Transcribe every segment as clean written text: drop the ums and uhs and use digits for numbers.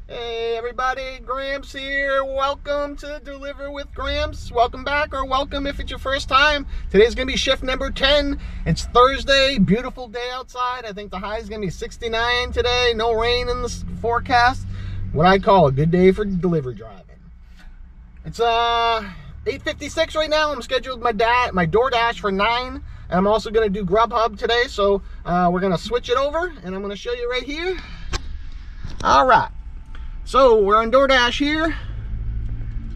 Hey everybody, Gramps here. Welcome to Deliver with Gramps. Welcome back, or welcome if it's your first time. Today's gonna be shift number 10. It's Thursday, beautiful day outside. I think the high is gonna be 69 today. No rain in the forecast. What I call a good day for delivery driving. It's 8:56 right now. I'm scheduled my DoorDash for 9, and I'm also gonna do Grubhub today. So we're gonna switch it over, and I'm gonna show you right here. All right. So we're on DoorDash here,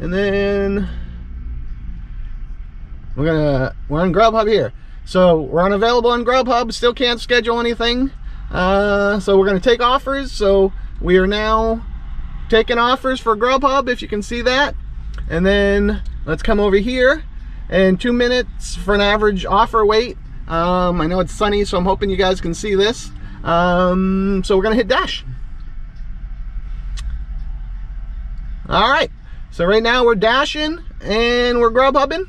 and then we're on Grubhub here. So we're unavailable on Grubhub, still can't schedule anything. So we're gonna take offers. So we are now taking offers for Grubhub, if you can see that. And then let's come over here, and 2 minutes for an average offer wait. I know it's sunny, so I'm hoping you guys can see this. So we're gonna hit dash. All right, so right now we're dashing and we're Grubhubbing.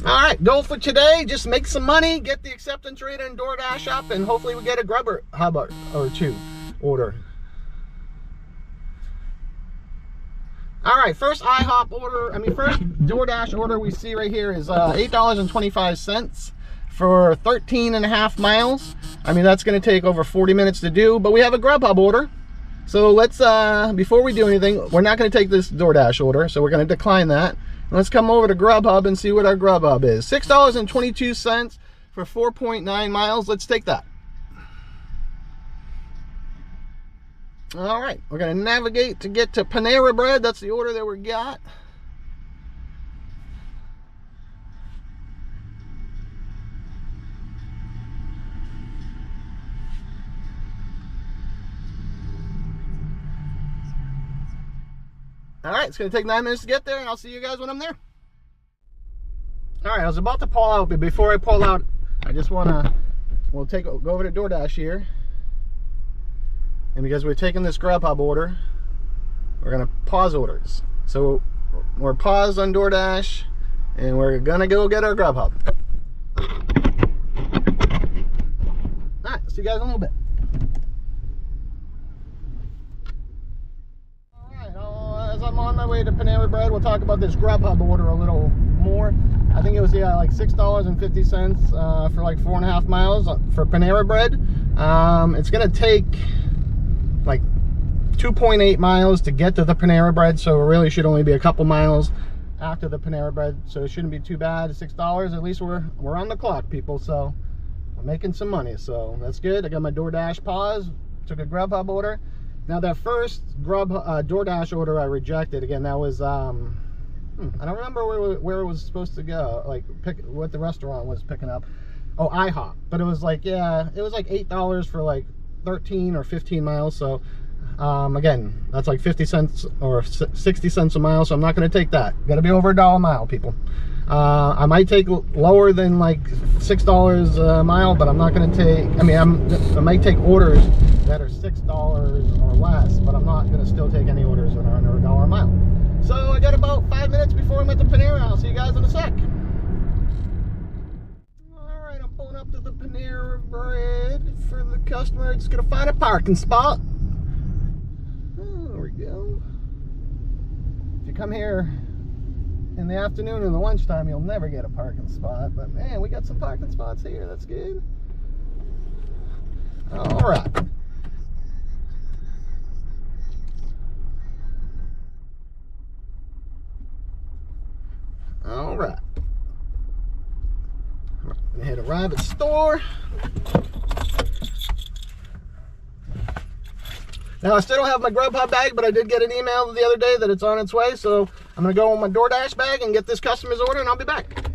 All right, goal for today, just make some money, get the acceptance rate on DoorDash up, and hopefully we get a Grubhub or two order. All right, first first DoorDash order we see right here is $8.25 for 13.5 miles. I mean, that's gonna take over 40 minutes to do, but we have a Grubhub order. So let's, before we do anything, we're not gonna take this DoorDash order, so we're gonna decline that. Let's come over to Grubhub and see what our Grubhub is. $6.22 for 4.9 miles. Let's take that. All right, we're gonna navigate to get to Panera bread. That's the order that we got. All right, it's gonna take 9 minutes to get there, and I'll see you guys when I'm there. All right, I was about to pull out, but before I pull out, I just wanna, go over to DoorDash here. And because we're taking this Grubhub order, we're gonna pause orders. So we're paused on DoorDash, and we're gonna go get our Grubhub. All right, see you guys in a little bit. As I'm on my way to Panera bread, we'll talk about this Grubhub order a little more. I think it was like $6.50 for like 4.5 miles for Panera bread. It's gonna take like 2.8 miles to get to the Panera bread, so it really should only be a couple miles after the Panera bread, so it shouldn't be too bad. $6, at least we're on the clock, people, so I'm making some money, so that's good. I got my DoorDash pause, took a Grubhub order. Now that first DoorDash order I rejected, again, that was, I don't remember where it was supposed to go, like what the restaurant was picking up. Oh, IHOP. But it was like, yeah, it was like $8 for like 13 or 15 miles. So again, that's like 50 cents or 60 cents a mile, so I'm not going to take that. Got to be over $1 a mile, people. I might take lower than like $6 a mile, but I'm not going to take, I mean, I might take orders that are $6 or less, but I'm not going to still take any orders that are under $1 a mile. So I got about 5 minutes before I'm at the Panera. I'll see you guys in a sec. All right, I'm pulling up to the Panera bread for the customer. Just going to find a parking spot. There we go. If you come here in the afternoon or the lunchtime, you'll never get a parking spot, but man, we got some parking spots here. That's good. All right. All right. I'm gonna hit arrive at store. Now, I still don't have my Grubhub bag, but I did get an email the other day that it's on its way, so I'm going to go on my DoorDash bag and get this customer's order, and I'll be back.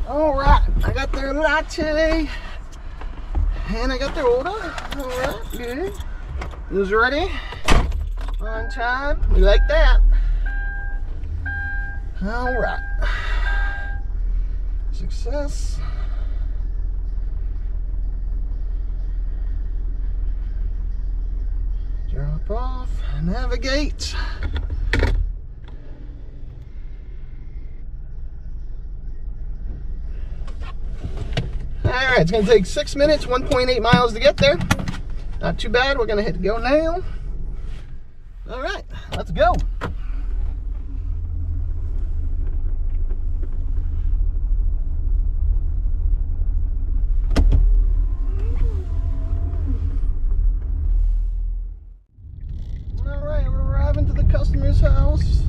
All right, I got their latte, and I got their order. All right, good. Who's ready? On time. We like that. All right. Success. Drop off, navigate. right, it's gonna take 6 minutes, 1.8 miles to get there. Not too bad. We're gonna hit go now. All right, let's go. All right, we're arriving to the customer's house.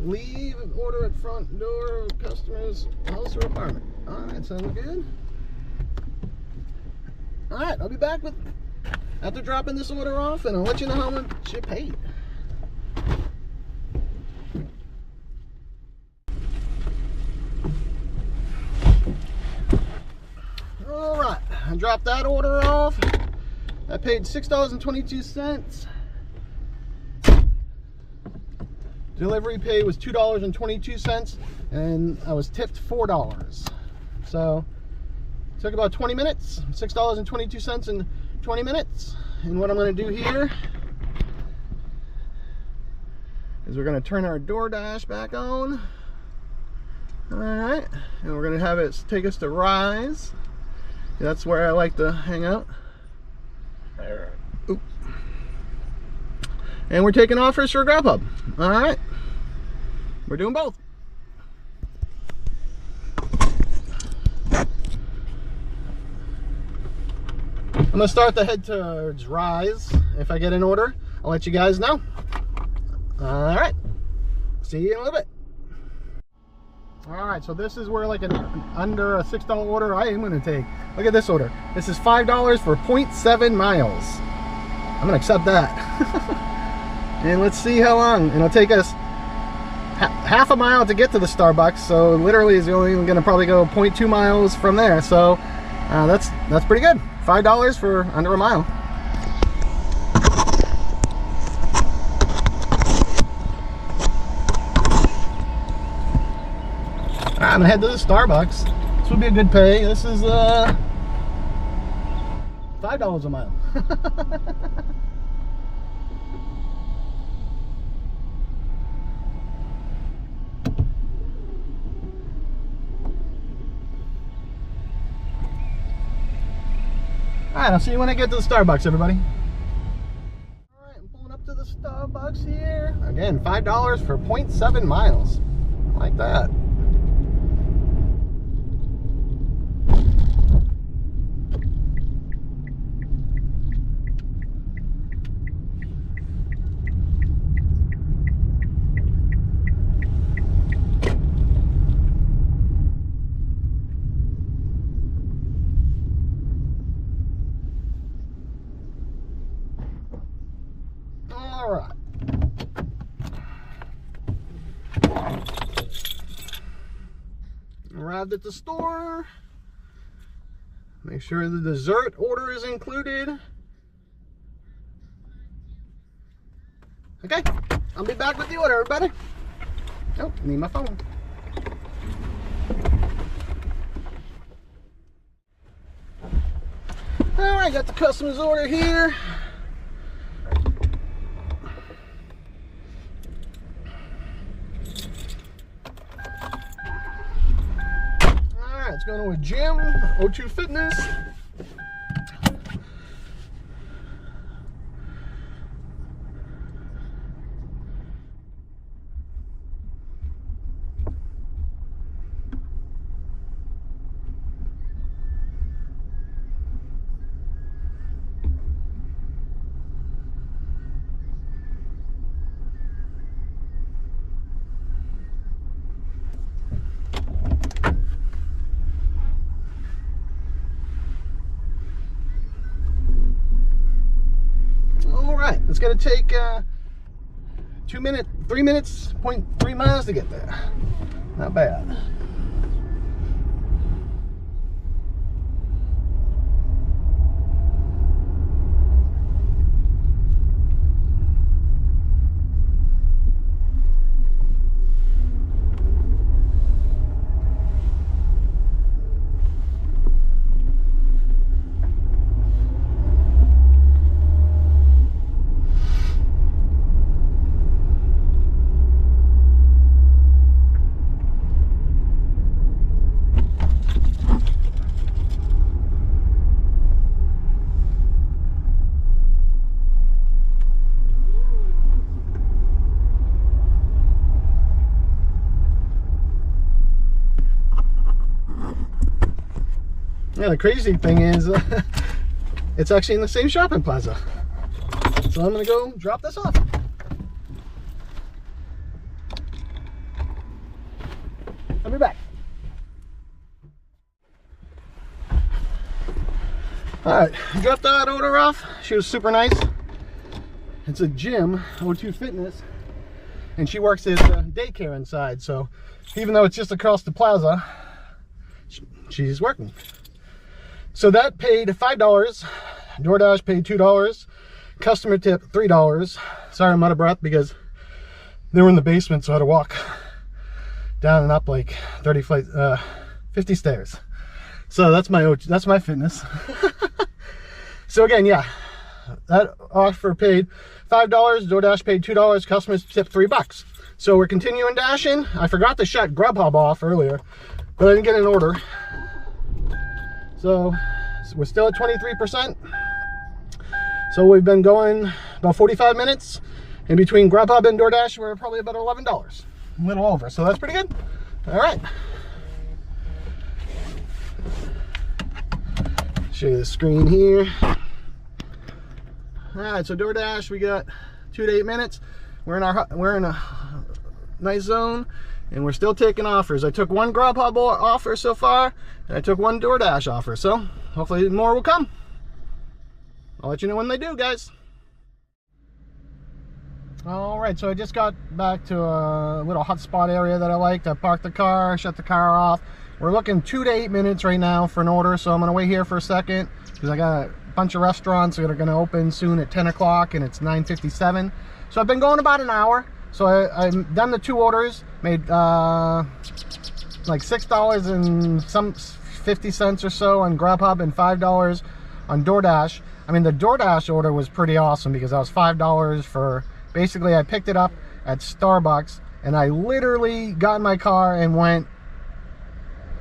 Leave and order at front door of customer's house or apartment. All right, sounds good. All right, I'll be back with after dropping this order off, and I'll let you know how much you paid. All right, I dropped that order off. I paid $6.22. Delivery pay was $2.22, and I was tipped $4. So it took about 20 minutes, $6.22 in 20 minutes. And what I'm going to do here is we're going to turn our DoorDash back on. All right, and we're going to have it take us to Rise. That's where I like to hang out. Oop. And we're taking offers for Grubhub. All right, we're doing both. I'm gonna start to head towards Rise. If I get an order, I'll let you guys know. All right, see you in a little bit. All right, so this is where like under a $6 order I am gonna take. Look at this order. This is $5 for 0.7 miles. I'm gonna accept that. And let's see how long. And it'll take us half a mile to get to the Starbucks. So literally is only going to probably go 0.2 miles from there. So that's pretty good. $5 for under a mile. All right, I'm gonna head to the Starbucks. This would be a good pay. This is $5 a mile. All right, I'll see you when I get to the Starbucks, everybody. All right, I'm pulling up to the Starbucks here. Again, $5 for 0.7 miles. Like that. All right. Arrived at the store. Make sure the dessert order is included. Okay, I'll be back with the order, everybody. Oh, I need my phone. All right, got the customer's order here. It's going to a gym, O2 Fitness. It's going to take 3 minutes, 0.3 miles to get there. Not bad. . Yeah, the crazy thing is it's actually in the same shopping plaza. So I'm gonna go drop this off. I'll be back. Alright, dropped that order off. She was super nice. It's a gym, O2 Fitness, and she works at daycare inside, so even though it's just across the plaza, she's working. So that paid $5. DoorDash paid $2. Customer tip $3. Sorry, I'm out of breath because they were in the basement, so I had to walk down and up like 50 stairs. So that's my fitness. So again, yeah, that offer paid $5. DoorDash paid $2. Customers tipped $3. So we're continuing dashing. I forgot to shut Grubhub off earlier, but I didn't get an order. So we're still at 23%. So we've been going about 45 minutes. In between Grubhub and DoorDash, we're probably about $11. A little over, so that's pretty good. All right. Show you the screen here. All right, so DoorDash, we got 2 to 8 minutes. We're in a nice zone, and we're still taking offers. I took one Grubhub offer so far, and I took one DoorDash offer. So hopefully more will come. I'll let you know when they do, guys. All right, so I just got back to a little hotspot area that I liked. I parked the car, shut the car off. We're looking 2 to 8 minutes right now for an order, so I'm gonna wait here for a second because I got a bunch of restaurants that are gonna open soon at 10 o'clock and it's 9:57. So I've been going about an hour. So I've done the 2 orders, made like $6 and some 50 cents or so on Grubhub and $5 on DoorDash. I mean, the DoorDash order was pretty awesome because that was $5 for, basically I picked it up at Starbucks and I literally got in my car and went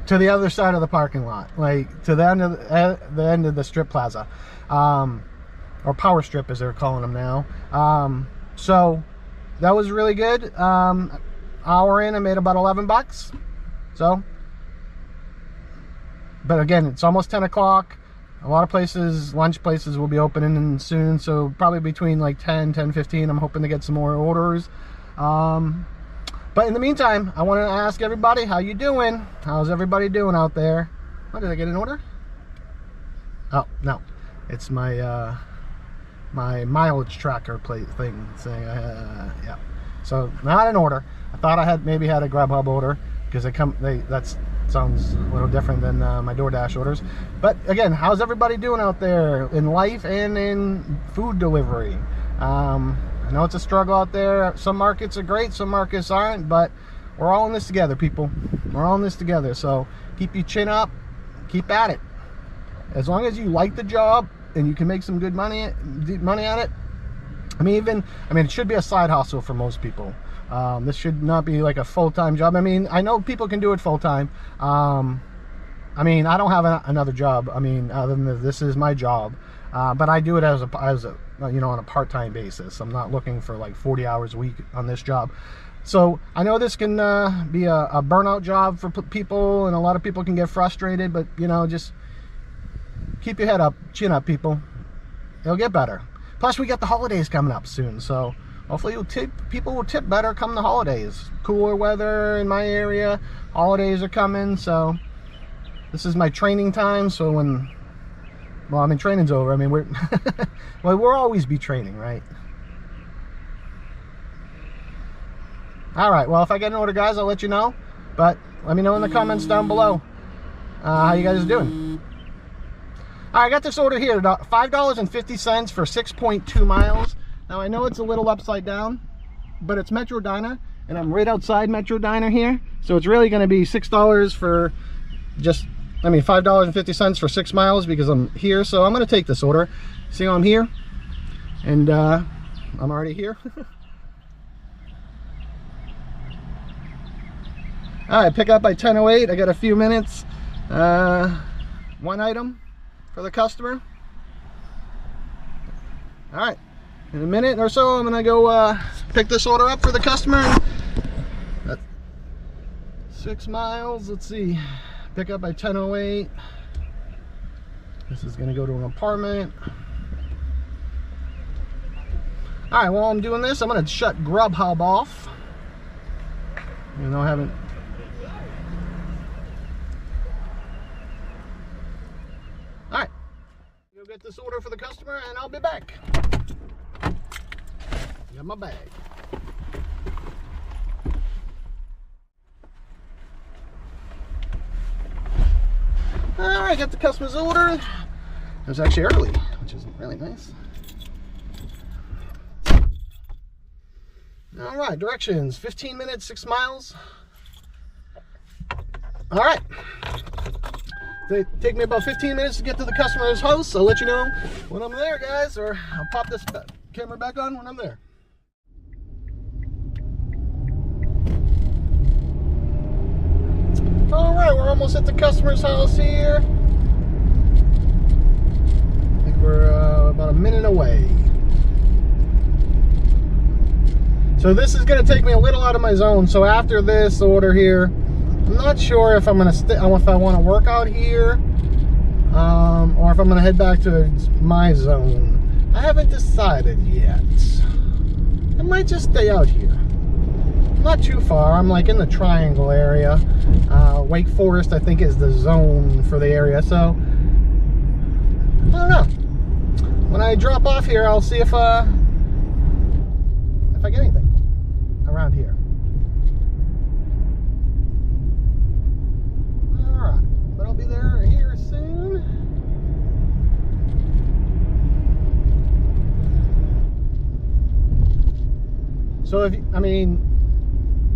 to the other side of the parking lot, like to the end of the strip plaza, or power strip as they're calling them now. So that was really good. Hour in, I made about $11. So, but again, it's almost 10 o'clock. A lot of places, lunch places will be opening soon, so probably between like 10:15, I'm hoping to get some more orders. But in the meantime, I want to ask everybody, how you doing? How's everybody doing out there? Oh, did I get an order? Oh, no. It's my my mileage tracker plate thing saying, yeah. So, not an order. I thought I had maybe had a Grubhub order because that sounds a little different than my DoorDash orders. But again, how's everybody doing out there in life and in food delivery? I know it's a struggle out there. Some markets are great, some markets aren't, but we're all in this together, people. We're all in this together. So keep your chin up, keep at it. As long as you like the job and you can make some good money at it. I mean, it should be a side hustle for most people. This should not be like a full-time job. I mean, I know people can do it full-time. I mean, I don't have another job. I mean, other than this is my job. But I do it as a you know, on a part-time basis. I'm not looking for like 40 hours a week on this job. So I know this can be a burnout job for people, and a lot of people can get frustrated, but you know, just keep your head up, chin up, people. It'll get better. Plus we got the holidays coming up soon, so hopefully people will tip better come the holidays. Cooler weather in my area, holidays are coming, so this is my training time. So when, well, I mean, training's over. I mean, well, we'll always be training, right? All right, well, if I get an order, guys, I'll let you know. But let me know in the comments down below how you guys are doing. All right, I got this order here, $5.50 for 6.2 miles. Now, I know it's a little upside down, but it's Metro Diner, and I'm right outside Metro Diner here. So it's really going to be $6 for just, I mean, $5.50 for 6 miles because I'm here. So I'm going to take this order. See how I'm here? And I'm already here. All right, pick up by 10:08. I got a few minutes. One item for the customer. All right, in a minute or so, I'm gonna go pick this order up for the customer. That's 6 miles. Let's see. Pick up by 10:08. This is gonna go to an apartment. All right, while I'm doing this, I'm gonna shut Grubhub off. Even though I haven't. All right, go get this order for the customer and I'll be back. Got my bag. All right, got the customer's order. It was actually early, which is really nice. All right, directions, 15 minutes, 6 miles. All right. They take me about 15 minutes to get to the customer's house. I'll let you know when I'm there, guys, or I'll pop this camera back on when I'm there. All right, we're almost at the customer's house here. I think we're about a minute away. So this is going to take me a little out of my zone. So after this order here, I'm not sure if I'm going to if I want to work out here, or if I'm going to head back to my zone. I haven't decided yet. I might just stay out here. Not too far. I'm like in the triangle area. Wake Forest, I think, is the zone for the area. So I don't know. When I drop off here, I'll see if I get anything around here. All right, but I'll be there here soon. So if I mean.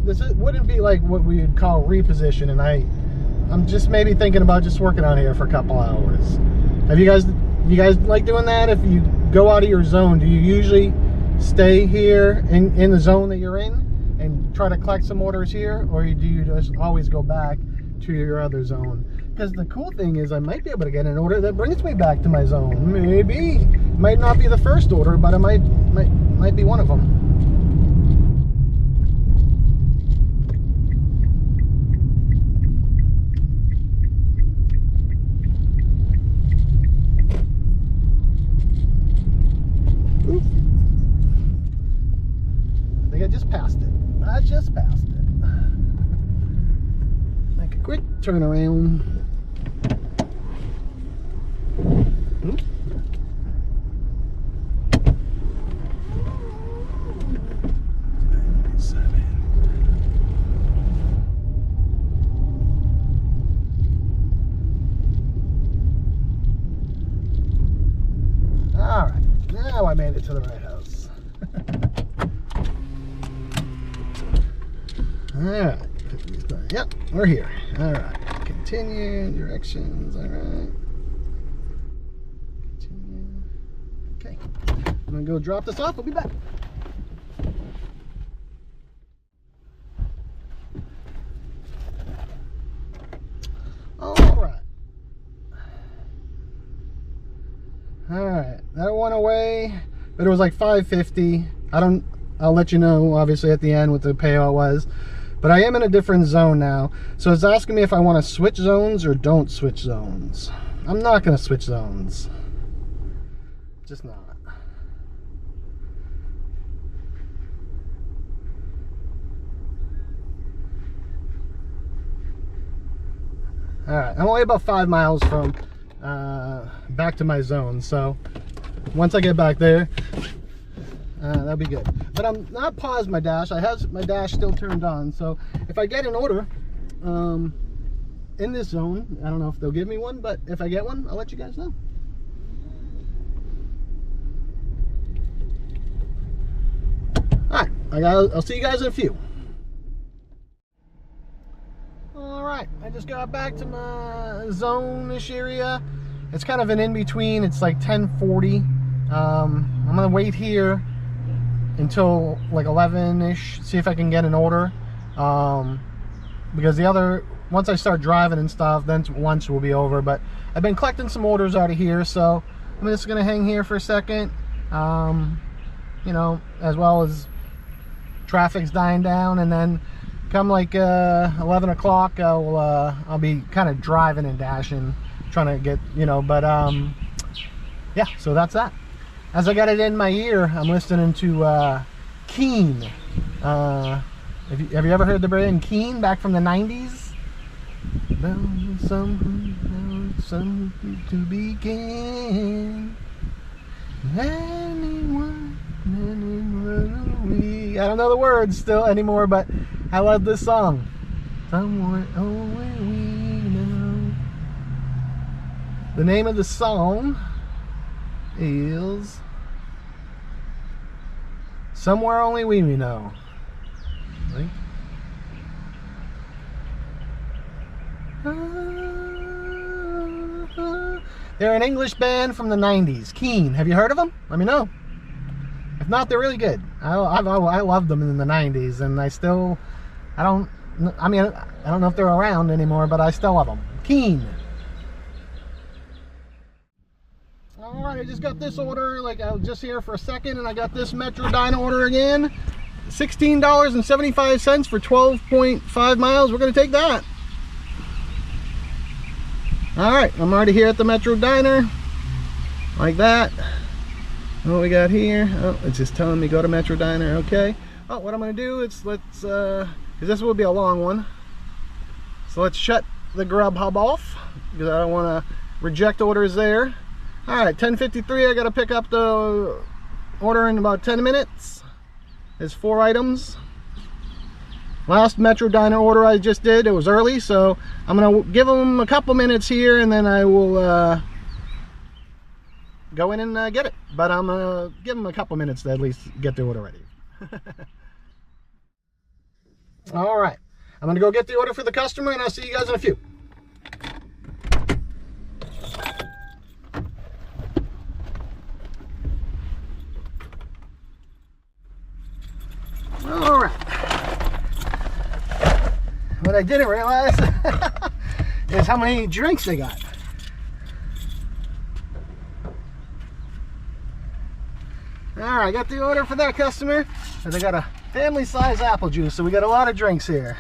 This wouldn't be like what we would call reposition, and I'm just maybe thinking about just working out here for a couple hours. Have you guys like doing that? If you go out of your zone, do you usually stay here in the zone that you're in and try to collect some orders here, or do you just always go back to your other zone? Because the cool thing is I might be able to get an order that brings me back to my zone. Maybe. Might not be the first order, but it might be one of them. I just passed it. I just passed it. Make a quick turnaround. Oops. All right, now I made it to the right house. Alright, yep, we're here. Alright, continue, directions, alright. Continue. Okay, I'm gonna go drop this off, I'll be back. Alright. Alright, that went away, but it was like $5.50. I'll let you know, obviously, at the end what the payout was. But I am in a different zone now. So it's asking me if I want to switch zones or don't switch zones. I'm not going to switch zones. Just not. Alright, I'm only about 5 miles from back to my zone. So once I get back there, that'll be good. But I'm not paused my dash. I have my dash still turned on. So if I get an order in this zone, I don't know if they'll give me one, but if I get one, I'll let you guys know. Alright, I'll see you guys in a few. Alright, I just got back to my zone-ish area. It's kind of an in-between. It's like 10:40. I'm gonna wait here until like 11-ish, see if I can get an order, because once I start driving and stuff, then lunch will be over. But I've been collecting some orders out of here, so I'm just gonna hang here for a second, you know, as well as traffic's dying down, and then come like 11 o'clock I'll be kind of driving and dashing trying to get, you know, but yeah, so that's that. As I got it in my ear, I'm listening to Keen. Have you ever heard the band Keen back from the 90s? Something to begin. Anyone, I don't know the words still anymore, but I love this song. Somewhere only we know. The name of the song is Somewhere Only We Know. Right? They're an English band from the 90s. Keen. Have you heard of them? Let me know. If not, they're really good. I loved them in the 90s, and I don't know if they're around anymore, but I still love them. Keen. Alright, I just got this order. Like, I was just here for a second, and I got this Metro Diner order again. $16.75 for 12.5 miles. We're going to take that. Alright, I'm already here at the Metro Diner. Like that. What we got here? Oh, it's just telling me go to Metro Diner. Okay. Oh, what I'm going to do is because this will be a long one. So let's shut the Grubhub off because I don't want to reject orders there. Alright, 10:53. I got to pick up the order in about 10 minutes. There's 4 items. Last Metro Diner order I just did, it was early, so I'm going to give them a couple minutes here, and then I will go in and get it. But I'm going to give them a couple minutes to at least get the order ready. Alright, I'm going to go get the order for the customer, and I'll see you guys in a few. Alright. What I didn't realize is how many drinks they got. Alright, I got the order for that customer. And they got a family size apple juice, so we got a lot of drinks here.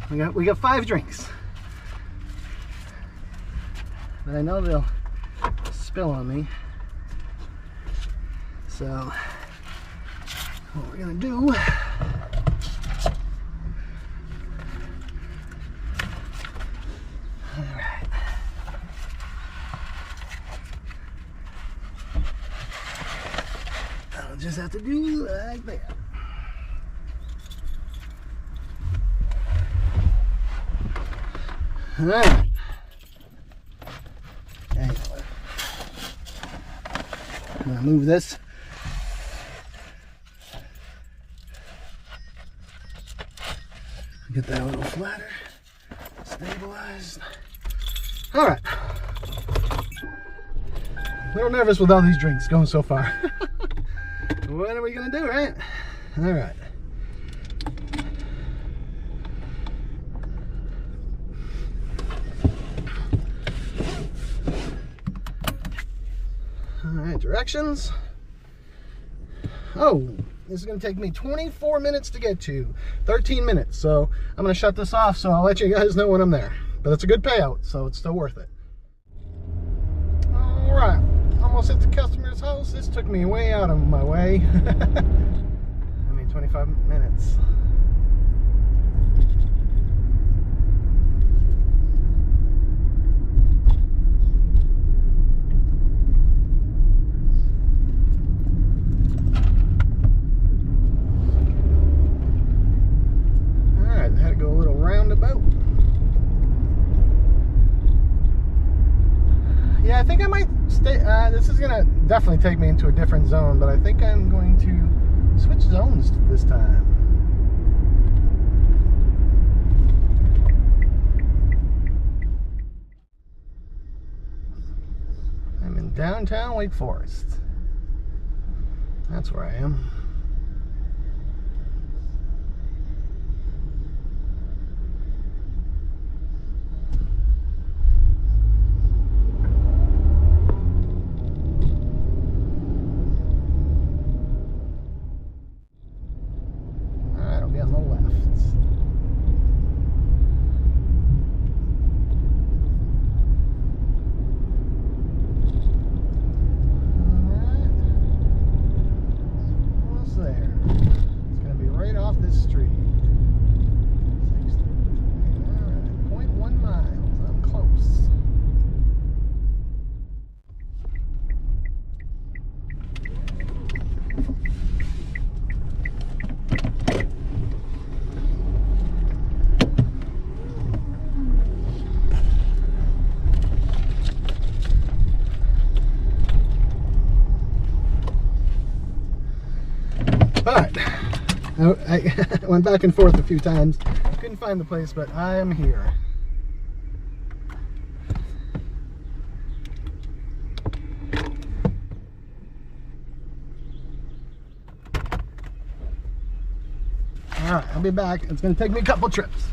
We got 5 drinks. But I know they'll spill on me. So what we're gonna do, alright, I'll just have to do like that. Alright. Okay. I'm gonna move this. Get that a little flatter, stabilized. All right. A little nervous with all these drinks going so far. What are we gonna do, right? All right. All right, directions. Oh. This is going to take me 24 minutes to get to, 13 minutes. So I'm going to shut this off, so I'll let you guys know when I'm there. But it's a good payout, so it's still worth it. All right, almost at the customer's house. This took me way out of my way. 25 minutes. Yeah, I think I might stay. This is gonna definitely take me into a different zone, but I think I'm going to switch zones this time. I'm in downtown Wake Forest. That's where I am. I went back and forth a few times. Couldn't find the place, but I am here. All right, I'll be back. It's going to take me a couple trips.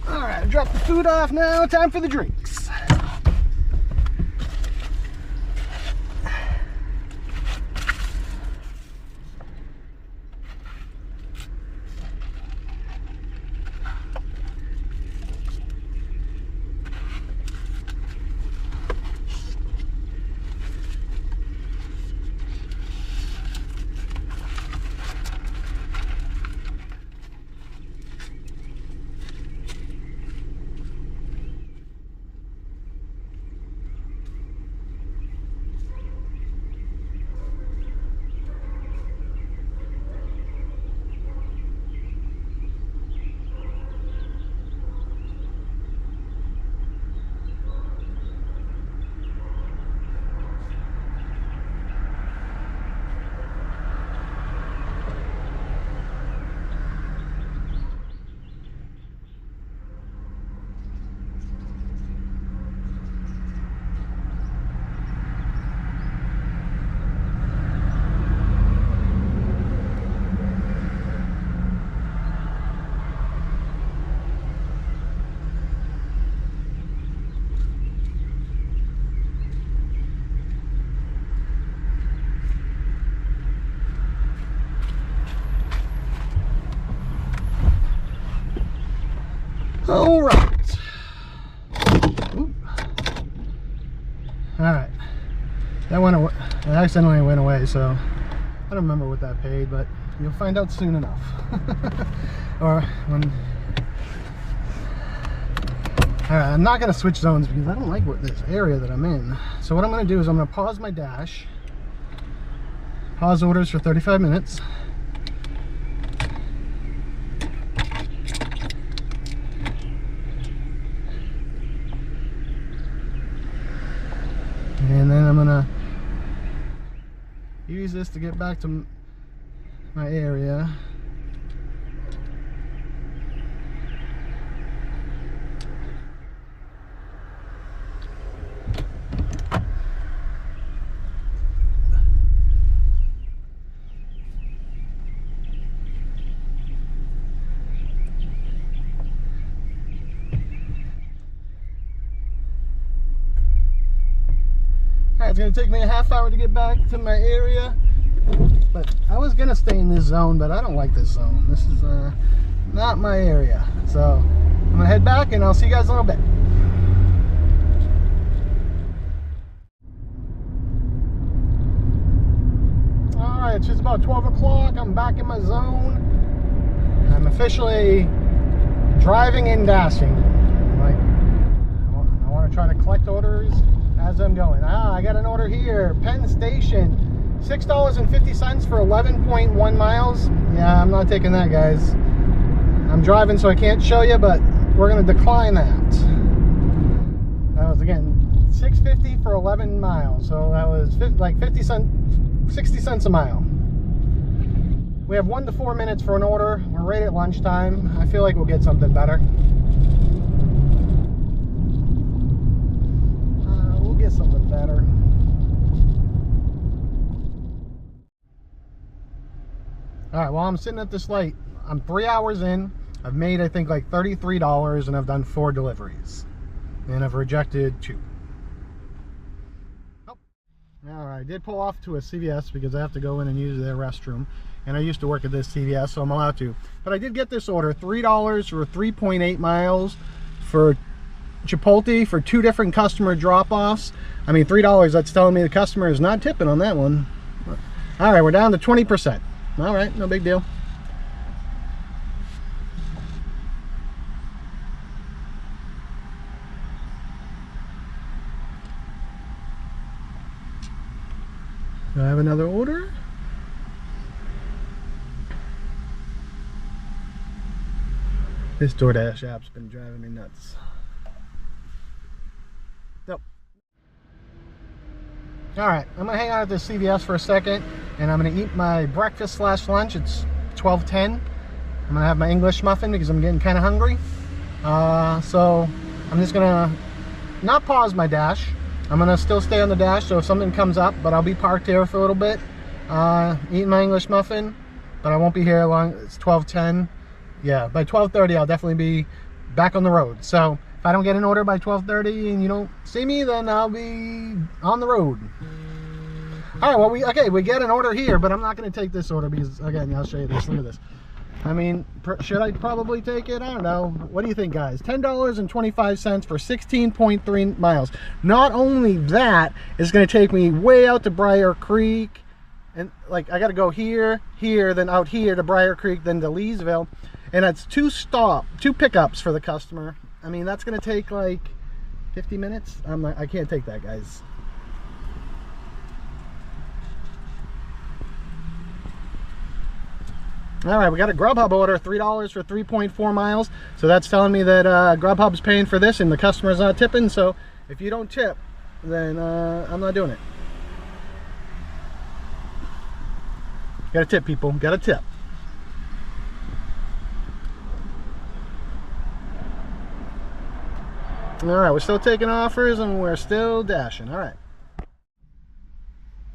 Alright, drop the food off now. Time for the drinks. All right. All right. That went away. It accidentally went away, so I don't remember what that paid, but you'll find out soon enough. Or when. All right. I'm not gonna switch zones because I don't like this area that I'm in. So what I'm gonna do is I'm gonna pause my dash. Pause orders for 35 minutes. And then I'm gonna use this to get back to my area. It's going to take me a half hour to get back to my area, but I was going to stay in this zone, but I don't like this zone. This is not my area. So I'm going to head back and I'll see you guys in a little bit. Alright, it's just about 12 o'clock. I'm back in my zone. I'm officially driving and dashing. Like, I want to try to collect orders as I'm going. I got an order here. Penn Station, $6.50 for 11.1 miles. Yeah, I'm not taking that, guys. I'm driving, so I can't show you, but we're going to decline that. That was, again, $6.50 for 11 miles. So that was like 60 cents a mile. We have 1 to 4 minutes for an order. We're right at lunchtime. I feel like we'll get something better. Get something better. All right, well, I'm sitting at this light. I'm 3 hours in. I've made, I think, like $33, and I've done 4 deliveries, and I've rejected 2. Oh. All right, I did pull off to a CVS because I have to go in and use their restroom, and I used to work at this CVS, so I'm allowed to. But I did get this order, $3 for 3.8 miles for Chipotle for 2 different customer drop-offs. I mean, $3, that's telling me the customer is not tipping on that one. All right, we're down to 20%. All right, no big deal. Do I have another order? This DoorDash app's been driving me nuts. Nope. Alright, I'm gonna hang out at this CVS for a second and I'm gonna eat my breakfast slash lunch. It's 12:10. I'm gonna have my English muffin because I'm getting kind of hungry. So I'm just gonna not pause my dash. I'm gonna still stay on the dash, so if something comes up, but I'll be parked here for a little bit, eating my English muffin, but I won't be here long. It's 12:10. Yeah, by 12:30 I'll definitely be back on the road. So if I don't get an order by 12:30 and you don't see me, then I'll be on the road. All right, well, we get an order here, but I'm not gonna take this order because, again, I'll show you this. Look at this. I mean, should I probably take it? I don't know. What do you think, guys? $10.25 for 16.3 miles. Not only that, it's going to take me way out to Briar Creek. And, like, I got to go here, then out here to Briar Creek, then to Leesville. And it's 2 pickups for the customer. I mean, that's going to take, like, 50 minutes. I can't take that, guys. All right, we got a Grubhub order, $3 for 3.4 miles. So that's telling me that Grubhub's paying for this and the customer's not tipping. So if you don't tip, then I'm not doing it. Gotta tip, people, gotta tip. All right, we're still taking offers and we're still dashing. All right.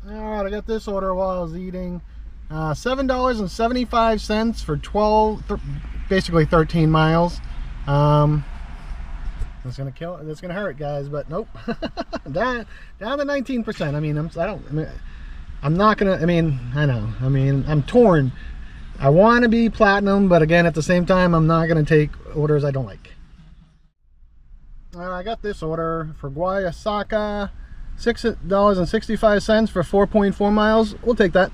All right, I got this order while I was eating. $7.75 for basically 13 miles. That's gonna kill. That's gonna hurt, guys. But nope. down to 19%. I mean, I'm not gonna. I mean, I know. I mean, I'm torn. I want to be platinum, but again, at the same time, I'm not gonna take orders I don't like. I got this order for Guasaca, $6.65 for 4.4 miles. We'll take that.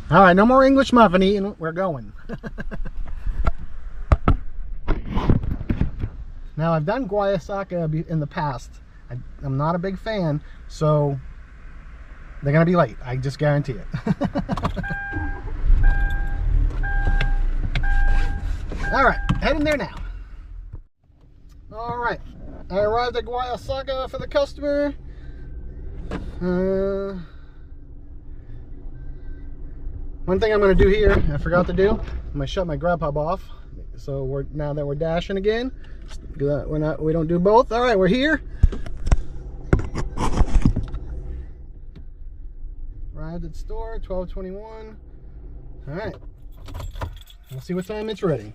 All right, no more English muffin eating. We're going. Now, I've done Guasaca in the past. I'm not a big fan, so they're gonna be late. I just guarantee it. All right, heading there now. All right, I arrived at Guasaca for the customer. One thing I'm going to do here, I forgot to do, I'm going to shut my Grubhub off. So now that we're dashing again, we don't do both. All right, we're here. Arrived at the store, 12:21. All right, we'll see what time it's ready.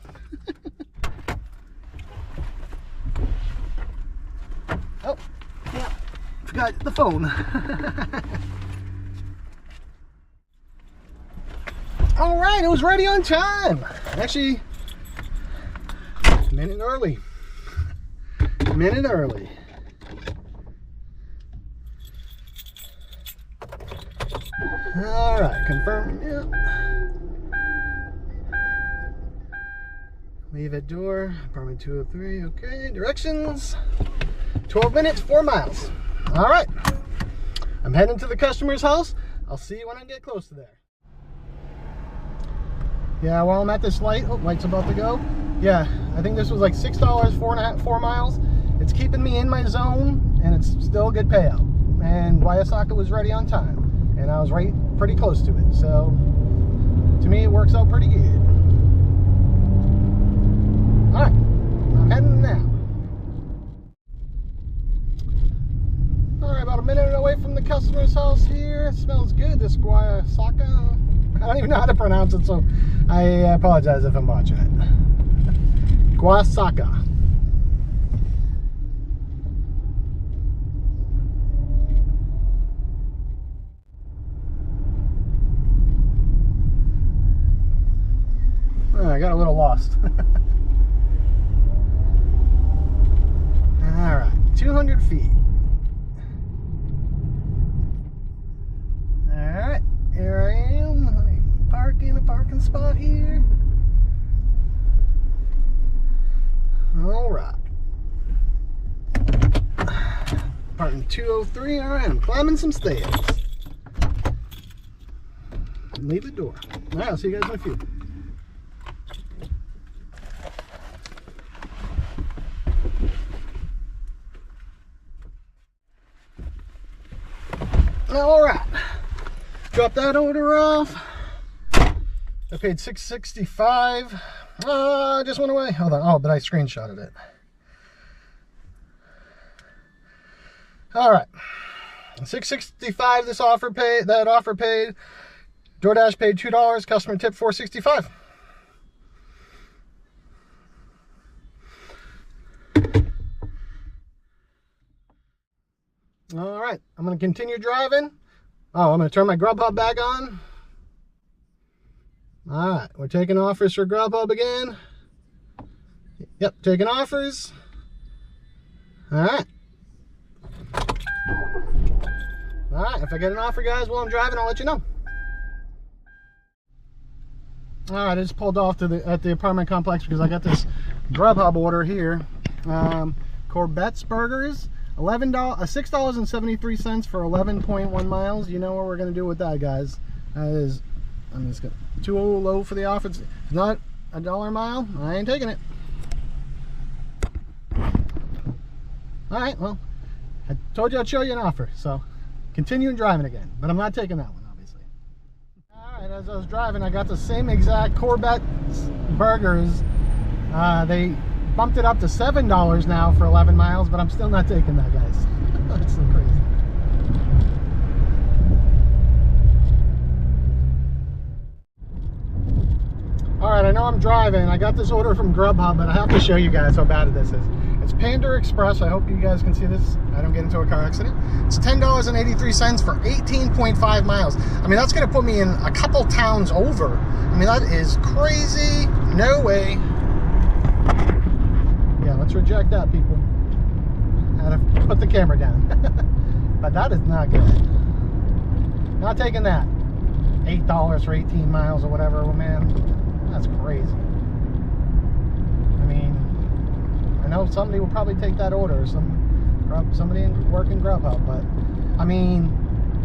Oh, yeah, forgot the phone. All right, it was ready on time. Actually, a minute early. A minute early. All right, confirm. Yeah. Leave at door, apartment 203. Okay, directions. 12 minutes, 4 miles. All right, I'm heading to the customer's house. I'll see you when I get close to there. Yeah, while I'm at this light, oh, light's about to go. Yeah, I think this was like $6, 4 miles. It's keeping me in my zone, and it's still a good payout. And Guasaca was ready on time, and I was right pretty close to it. So, to me, it works out pretty good. All right, I'm heading now. All right, about a minute away from the customer's house here. It smells good, this Guasaca. I don't even know how to pronounce it, so I apologize if I'm botching it. Guasaca. Oh, I got a little lost. All right, 200 feet. All right, here I am. Let me park in a parking spot here. All right. Parking 203. All right, I'm climbing some stairs. Leave the door. All right, I'll see you guys in a few. All right, drop that order off. I paid $6.65. Just went away. Hold on. Oh, but I screenshotted it. All right, $6.65. This offer paid. That offer paid. DoorDash paid $2. Customer tip $4.65. All right, I'm going to continue driving. Oh, I'm going to turn my Grubhub back on. All right, we're taking offers for Grubhub again. Yep, taking offers. All right. All right, if I get an offer, guys, while I'm driving, I'll let you know. All right, I just pulled off to at the apartment complex because I got this Grubhub order here. Corbett's Burgers. $6.73 for 11.1 miles. You know what we're gonna do with that, guys. That is, I'm just gonna too low for the offer. It's not $1 a mile. I ain't taking it. All right, well, I told you I'd show you an offer, so continue driving again, but I'm not taking that one, obviously. All right, as I was driving, I got the same exact Corbett's Burgers. They bumped it up to $7 now for 11 miles, but I'm still not taking that, guys. That's so crazy. All right, I know I'm driving. I got this order from Grubhub, but I have to show you guys how bad this is. It's Panda Express. I hope you guys can see this. I don't get into a car accident. It's $10.83 for 18.5 miles. I mean, that's going to put me in a couple towns over. I mean, that is crazy. No way. Yeah, let's reject that, people. I had to put the camera down. But that is not good. Not taking that. $8 for 18 miles or whatever. Well, man, that's crazy. I mean, I know somebody will probably take that order. Somebody working Grubhub. But, I mean,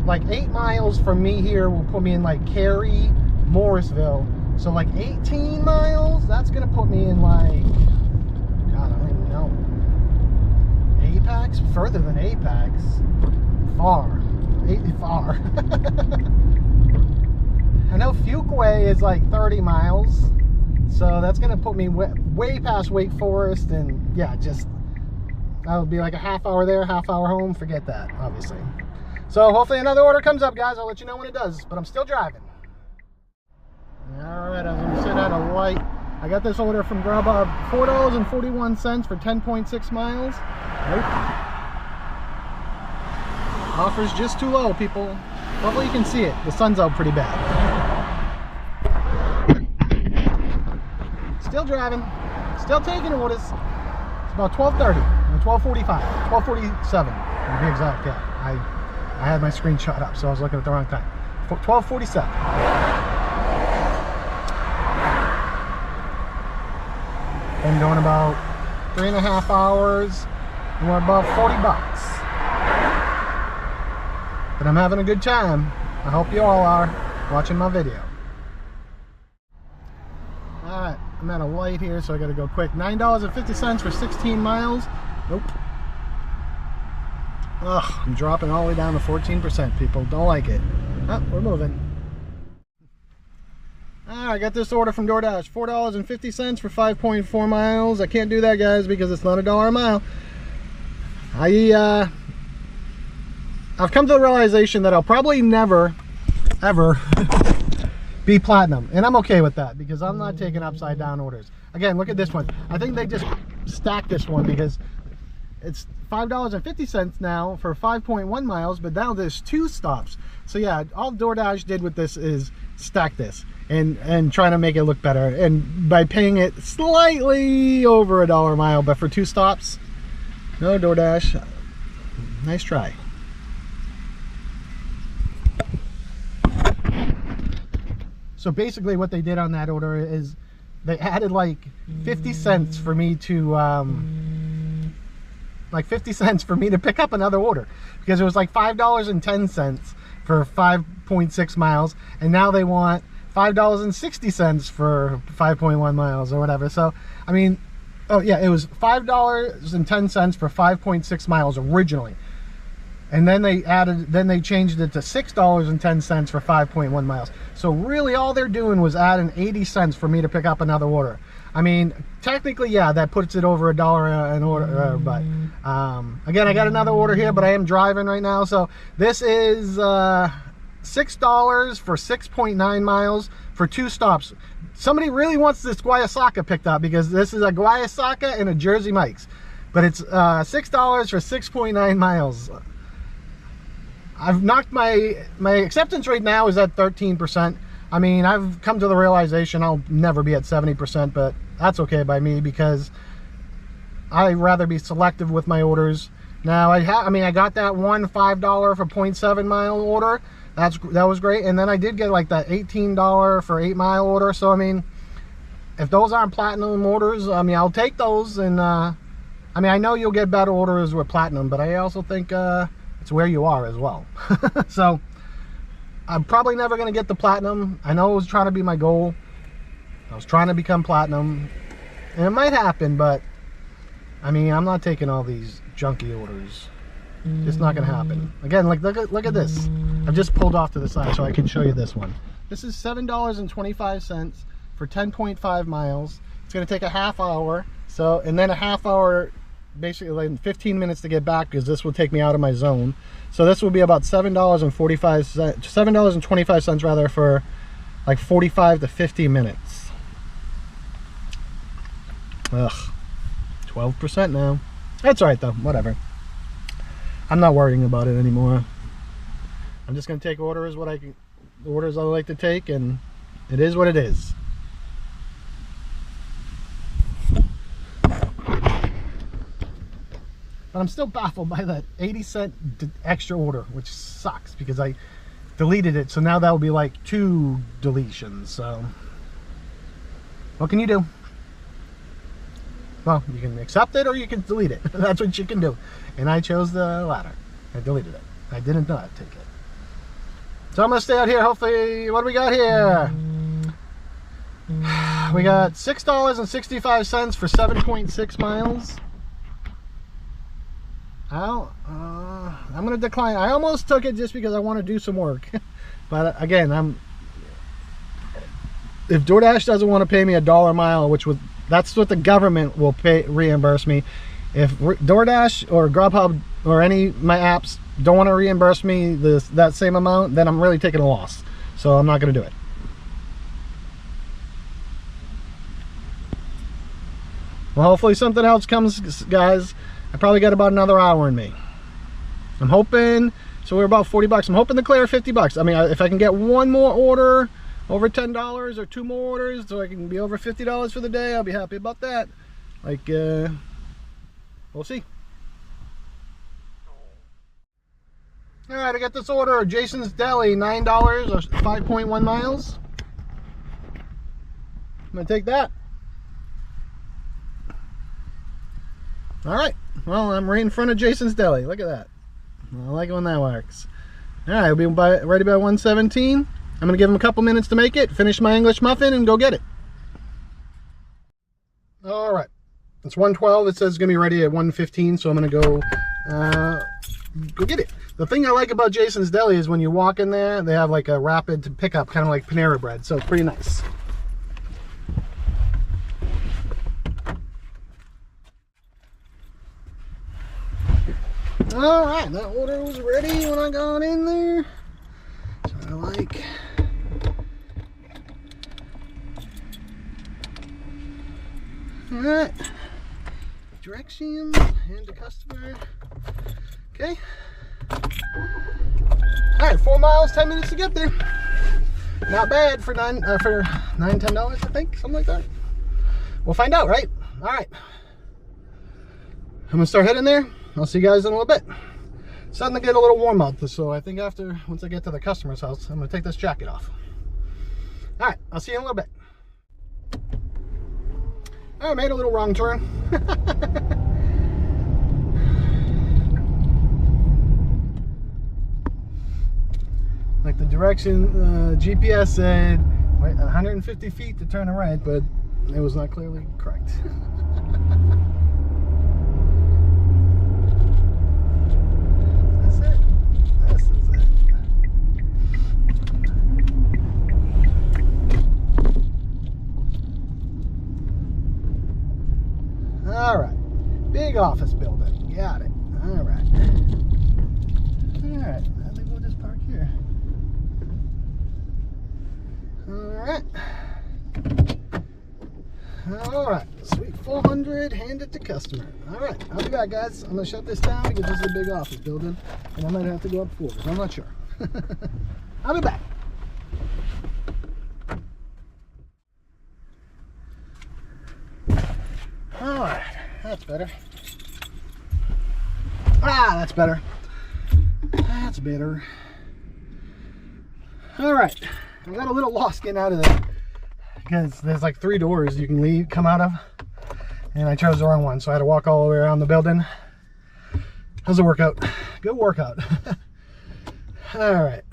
like 8 miles from me here will put me in like Cary, Morrisville. So like 18 miles, that's going to put me in like... God, I don't even know. Apex? Further than Apex. Far. Far. I know Fuquay is like 30 miles. So that's going to put me way past Wake Forest. And yeah, just... That would be like a half hour there, half hour home. Forget that, obviously. So hopefully another order comes up, guys. I'll let you know when it does. But I'm still driving. Alright, I'm going to sit at a light. I got this order from Grubhub, $4.41 for 10.6 miles. Nope. Offer's just too low, people. Hopefully you can see it. The sun's out pretty bad. Still driving. Still taking orders. It's about 12:30 or 12:45. 12:47 to be exact, yeah. I had my screenshot up, so I was looking at the wrong time. 12:47. Been going about 3.5 hours, and we're about 40 bucks. But I'm having a good time. I hope you all are watching my video. Alright, I'm at a light here, so I gotta go quick. $9.50 for 16 miles. Nope. Ugh, I'm dropping all the way down to 14%, people. Don't like it. Oh, we're moving. I got this order from DoorDash, $4.50 for 5.4 miles. I can't do that, guys, because it's not $1 a mile. I've come to the realization that I'll probably never, ever be platinum. And I'm okay with that because I'm not taking upside down orders. Again, look at this one. I think they just stacked this one because it's $5.50 now for 5.1 miles, but now there's 2 stops. So yeah, all DoorDash did with this is stack this and trying to make it look better. And by paying it slightly over $1 a mile, but for 2 stops, No DoorDash. Nice try. So basically what they did on that order is they added like 50 cents for me to pick up another order, because it was like $5.10 for 5.6 miles, and now they want $5.60 for 5.1 miles or whatever. So I mean, oh yeah, it was $5.10 for 5.6 miles originally, and then they changed it to $6.10 for 5.1 miles. So really all they're doing was adding 80 cents for me to pick up another order. I mean, technically, yeah, that puts it over $1 an order, but again, I got another order here, but I am driving right now. So this is $6 for 6.9 miles for 2 stops. Somebody really wants this Guasaca picked up, because this is a Guasaca and a Jersey Mike's, but it's $6 for 6.9 miles. I've knocked my acceptance rate now is at 13%. I mean, I've come to the realization I'll never be at 70%, but that's okay by me, because I'd rather be selective with my orders. Now, I got that one $5 for 0.7 mile order. That was great. And then I did get like that $18 for 8 mile order. So I mean, if those aren't platinum orders, I mean, I'll take those. And I mean, I know you'll get better orders with platinum, but I also think it's where you are as well. So I'm probably never going to get the platinum. I know it was trying to be my goal. I was trying to become platinum, and it might happen, but I mean, I'm not taking all these junky orders. It's not going to happen. Again, like look at this. I've just pulled off to the side so I can show you this one. This is $7.25 for 10.5 miles. It's going to take a half hour. So, and then a half hour, basically like 15 minutes to get back, because this will take me out of my zone. So this will be about $7.25 rather, for like 45 to 50 minutes. Ugh, 12% now. That's all right though, whatever. I'm not worrying about it anymore. I'm just gonna take orders, the orders I like to take, and it is what it is. But I'm still baffled by that 80-cent extra order, which sucks, because I deleted it. So now that will be like 2 deletions. So what can you do? Well, you can accept it or you can delete it. That's what you can do. And I chose the latter. I deleted it. I didn't not take it. So I'm going to stay out here. Hopefully, what do we got here? We got $6.65 for 7.6 miles. I'm going to decline. I almost took it just because I want to do some work. But again, if DoorDash doesn't want to pay me $1 a mile, that's what the government will reimburse me. If DoorDash or Grubhub or any of my apps don't want to reimburse me that same amount, then I'm really taking a loss. So I'm not going to do it. Well, hopefully something else comes, guys. I probably got about another hour in me. I'm hoping, so we're about 40 bucks. I'm hoping to clear 50 bucks. I mean, if I can get one more order over $10 or 2 more orders, so I can be over $50 for the day, I'll be happy about that. Like, we'll see. All right, I got this order of Jason's Deli, $9 or 5.1 miles. I'm gonna take that. All right, well, I'm right in front of Jason's Deli. Look at that. I like it when that works. All right, we'll be ready by 1:17. I'm gonna give him a couple minutes to make it, finish my English muffin, and go get it. All right, it's 1:12. It says it's gonna be ready at 1:15, so I'm gonna go get it. The thing I like about Jason's Deli is when you walk in there, they have like a rapid pickup, kind of like Panera bread, so it's pretty nice. All right, that order was ready when I got in there. So I like. All right, directions and the customer. Okay. All right, 4 miles, 10 minutes to get there. Not bad for $9, $10, I think, something like that. We'll find out, right? All right. I'm gonna start heading there. I'll see you guys in a little bit. Starting to get a little warm out, so I think once I get to the customer's house, I'm gonna take this jacket off. All right, I'll see you in a little bit. I made a little wrong turn. Like the direction GPS said, wait, 150 feet to turn right, but it was not clearly correct. That's it. This is it. All right, big office building. Got it. All right. All right, I think we'll just park here. All right, sweet 400, hand it to customer. All right, I'll be back, guys. I'm gonna shut this down because this is a big office building, and I might have to go up floors. I'm not sure. I'll be back. All right, that's better. That's better. That's better. All right. I got a little lost getting out of there because there's like 3 doors you can come out of, and I chose the wrong one, so I had to walk all the way around the building. How's the workout? Good workout. All right.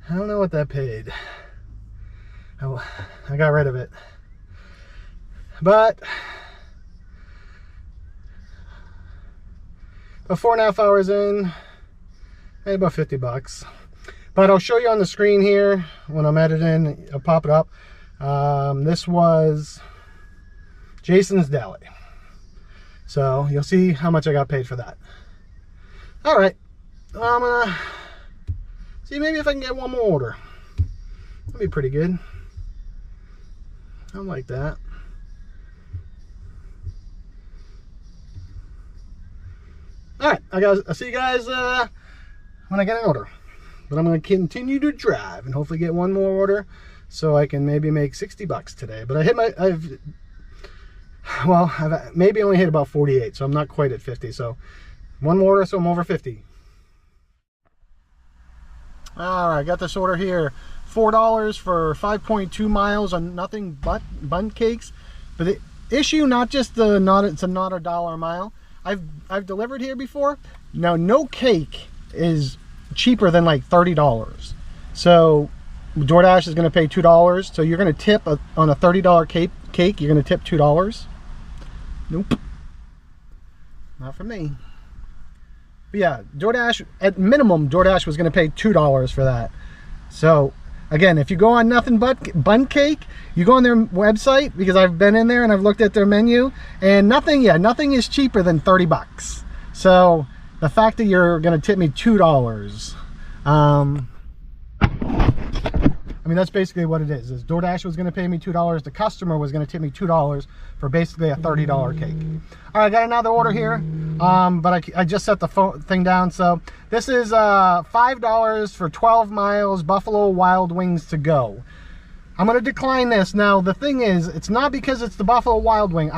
I don't know what that paid. I got rid of it, but about 4.5 hours in, maybe about 50 bucks. But I'll show you on the screen here when I'm editing. I'll pop it up. This was Jason's Deli. So you'll see how much I got paid for that. All right. I'm gonna see maybe if I can get one more order. That'd be pretty good. I like that. All right. I'll see you guys when I get an order. But I'm going to continue to drive and hopefully get one more order so I can maybe make 60 bucks today. But I've maybe only hit about 48, so I'm not quite at 50. So one more order, so I'm over 50. All right, got this order here. $4 for 5.2 miles on nothing but bun cakes. But the issue, not just it's not a dollar a mile. I've delivered here before. Now, no cake is cheaper than like $30. So DoorDash is going to pay $2. So you're going to tip on a $30 cake. You're going to tip $2. Nope, not for me. But yeah, DoorDash, at minimum, DoorDash was going to pay $2 for that. So again, if you go on nothing but bun cake, you go on their website, because I've been in there and I've looked at their menu, and nothing is cheaper than 30 bucks. So the fact that you're going to tip me $2, I mean, that's basically what it is. DoorDash was going to pay me $2. The customer was going to tip me $2 for basically a $30 cake. All right, I got another order here, but I just set the thing down. So this is $5 for 12 miles Buffalo Wild Wings to go. I'm going to decline this. Now, the thing is, it's not because it's the Buffalo Wild Wing.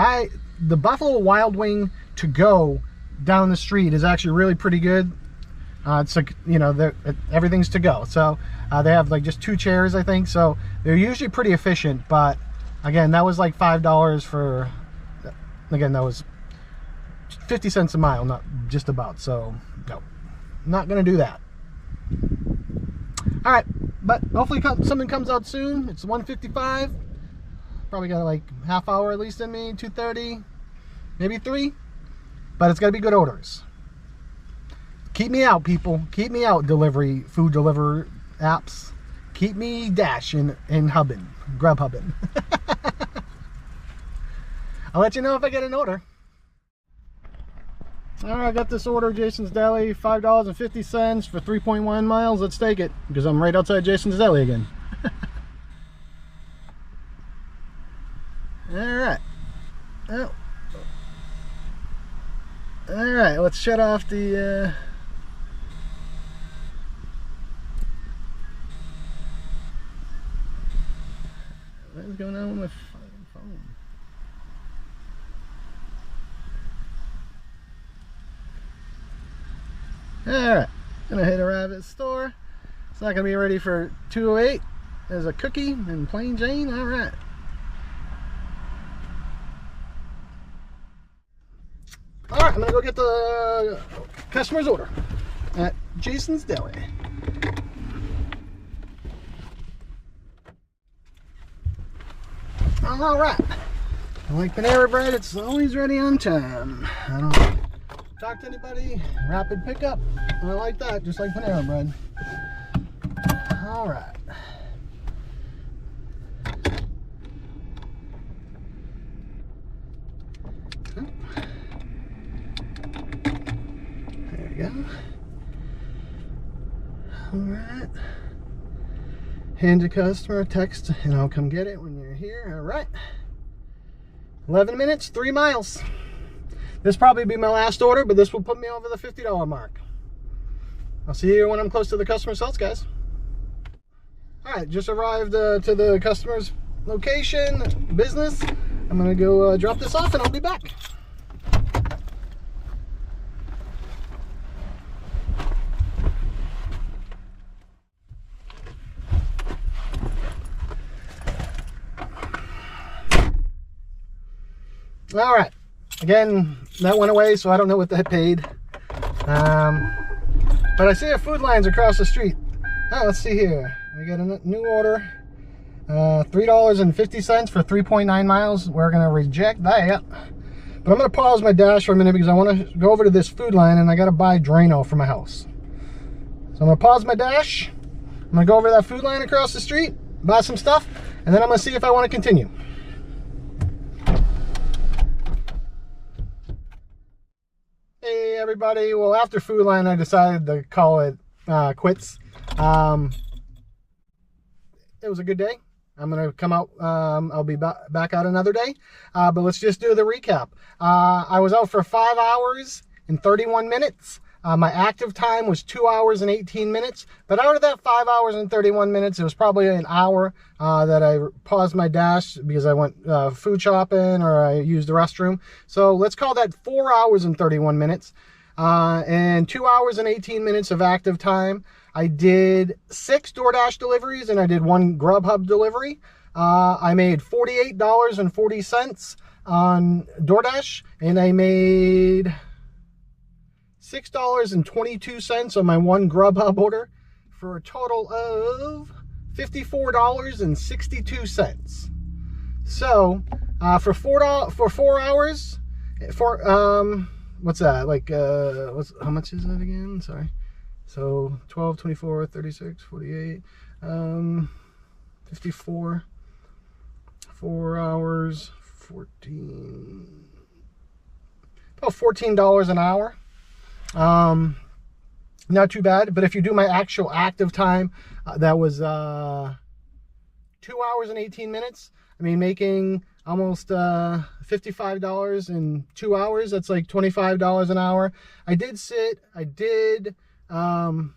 The Buffalo Wild Wing to go down the street is actually really pretty good. It's like, you know, everything's to go. So they have like just 2 chairs, I think. So they're usually pretty efficient. But again, that was like $5 for, again, that was 50 cents a mile, not just about. So no, not going to do that. All right, but hopefully something comes out soon. It's 1:55. Probably got like half hour at least in me, 2:30, maybe 3. But it's got to be good orders. Keep me out, people. Keep me out, food delivery apps. Keep me dashing and hubbing, grub hubbing. I'll let you know if I get an order. All right, I got this order, Jason's Deli, $5.50 for 3.1 miles. Let's take it, because I'm right outside Jason's Deli again. All right. Oh. All right, let's shut off the... What is going on with my phone? Alright, gonna hit arrive at the store. It's not gonna be ready for 2:08. There's a cookie and plain Jane. Alright. Alright, I'm gonna go get the customer's order at Jason's Deli. Alright. Like Panera bread, it's always ready on time. I don't talk to anybody. Rapid pickup. I like that, just like Panera bread. Alright. There you go. Alright. Hand to customer, text, and I'll come get it when you're here. Alright. 11 minutes, 3 miles. This will probably be my last order, but this will put me over the $50 mark. I'll see you when I'm close to the customer's house, guys. Alright, just arrived to the customer's location, business. I'm going to go drop this off and I'll be back. All right, again, that went away, so I don't know what that paid. But I see a Food Lions across the street. Oh, let's see here. We got a new order. $3.50 for 3.9 miles. We're gonna reject that. But I'm gonna pause my dash for a minute because I wanna go over to this Food Lion and I gotta buy Drano for my house. So I'm gonna pause my dash. I'm gonna go over to that Food Lion across the street, buy some stuff, and then I'm gonna see if I wanna continue. Hey everybody, well after Food Lion I decided to call it quits. It was a good day. I'm gonna come out, I'll be back out another day, but let's just do the recap. I was out for 5 hours and 31 minutes. My active time was 2 hours and 18 minutes, but out of that 5 hours and 31 minutes, it was probably an hour that I paused my dash because I went food shopping or I used the restroom. So let's call that 4 hours and 31 minutes and 2 hours and 18 minutes of active time. I did 6 DoorDash deliveries and I did 1 Grubhub delivery. I made $48.40 on DoorDash and I made $6.22 on my 1 Grubhub order for a total of $54.62. So for 4 hours, what's that? Like how much is that again? Sorry. So 12, 24, 36, 48, 54, 4 hours, 14, about $14 an hour. Not too bad, but if you do my actual active time, that was 2 hours and 18 minutes. I mean, making almost $55 in 2 hours. That's like $25 an hour. I did sit. I did not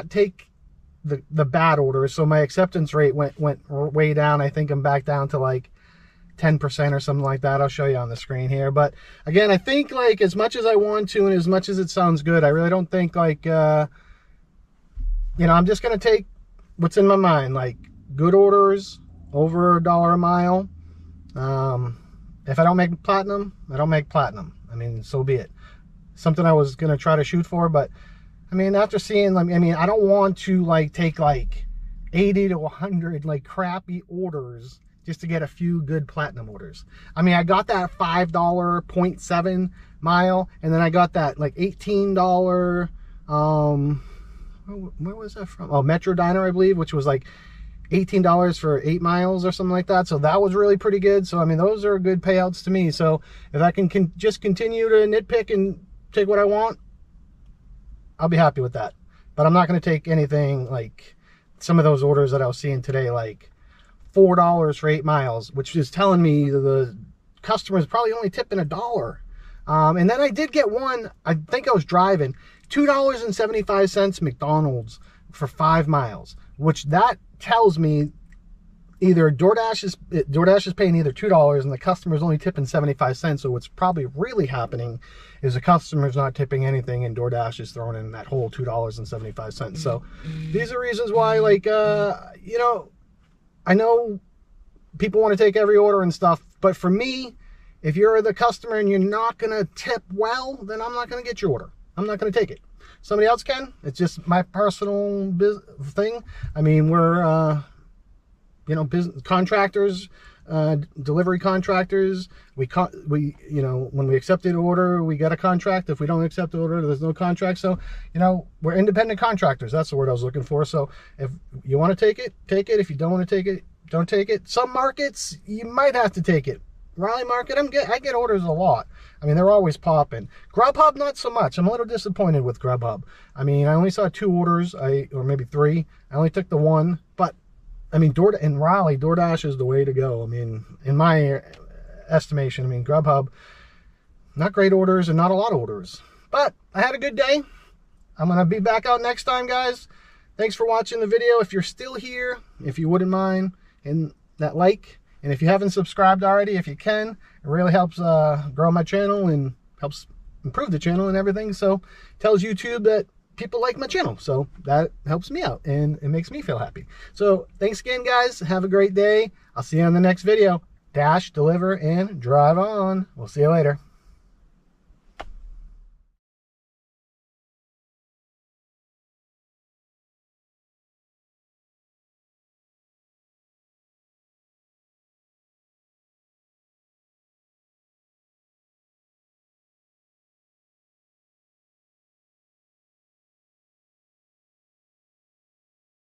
take the bad orders, so my acceptance rate went way down. I think I'm back down to like 10% or something like that. I'll show you on the screen here. But again, I think like as much as I want to and as much as it sounds good, I really don't think like you know, I'm just gonna take what's in my mind, like good orders over $1 a mile. If I don't make platinum, I don't make platinum. I mean, so be it. Something I was gonna try to shoot for, but I mean, after seeing, like, I mean, I don't want to like take like 80 to 100 like crappy orders just to get a few good platinum orders. I mean, I got that $5 0.7 mile, and then I got that like $18 where was that from? Oh, Metro Diner, I believe, which was like $18 for 8 miles or something like that. So that was really pretty good. So I mean, those are good payouts to me. So if I can just continue to nitpick and take what I want, I'll be happy with that. But I'm not going to take anything like some of those orders that I was seeing today, like $4 for 8 miles, which is telling me the customer is probably only tipping $1. And then I did get one, I think I was driving, $2.75 McDonald's for 5 miles, which that tells me either DoorDash is paying either $2 and the customer's only tipping 75 cents. So what's probably really happening is the customer's not tipping anything and DoorDash is throwing in that whole $2.75. So these are reasons why, like, you know, I know people want to take every order and stuff, but for me, if you're the customer and you're not going to tip well, then I'm not going to get your order. I'm not going to take it. Somebody else can. It's just my personal thing. I mean, we're, you know, business contractors, delivery contractors. We, you know, when we accept an order, we get a contract. If we don't accept the order, there's no contract. So, you know, we're independent contractors. That's the word I was looking for. So if you want to take it, take it. If you don't want to take it, don't take it. Some markets, you might have to take it. Raleigh market, I get orders a lot. I mean, they're always popping. Grubhub, not so much. I'm a little disappointed with Grubhub. I mean, I only saw 2 orders, or maybe 3. I only took the 1, but I mean, in Raleigh, DoorDash is the way to go. I mean, in my estimation, I mean, Grubhub, not great orders and not a lot of orders. But I had a good day. I'm going to be back out next time, guys. Thanks for watching the video. If you're still here, if you wouldn't mind, and that like. And if you haven't subscribed already, if you can, it really helps grow my channel and helps improve the channel and everything. So it tells YouTube that people like my channel. So that helps me out and it makes me feel happy. So thanks again, guys. Have a great day. I'll see you on the next video. Dash, deliver, and drive on. We'll see you later.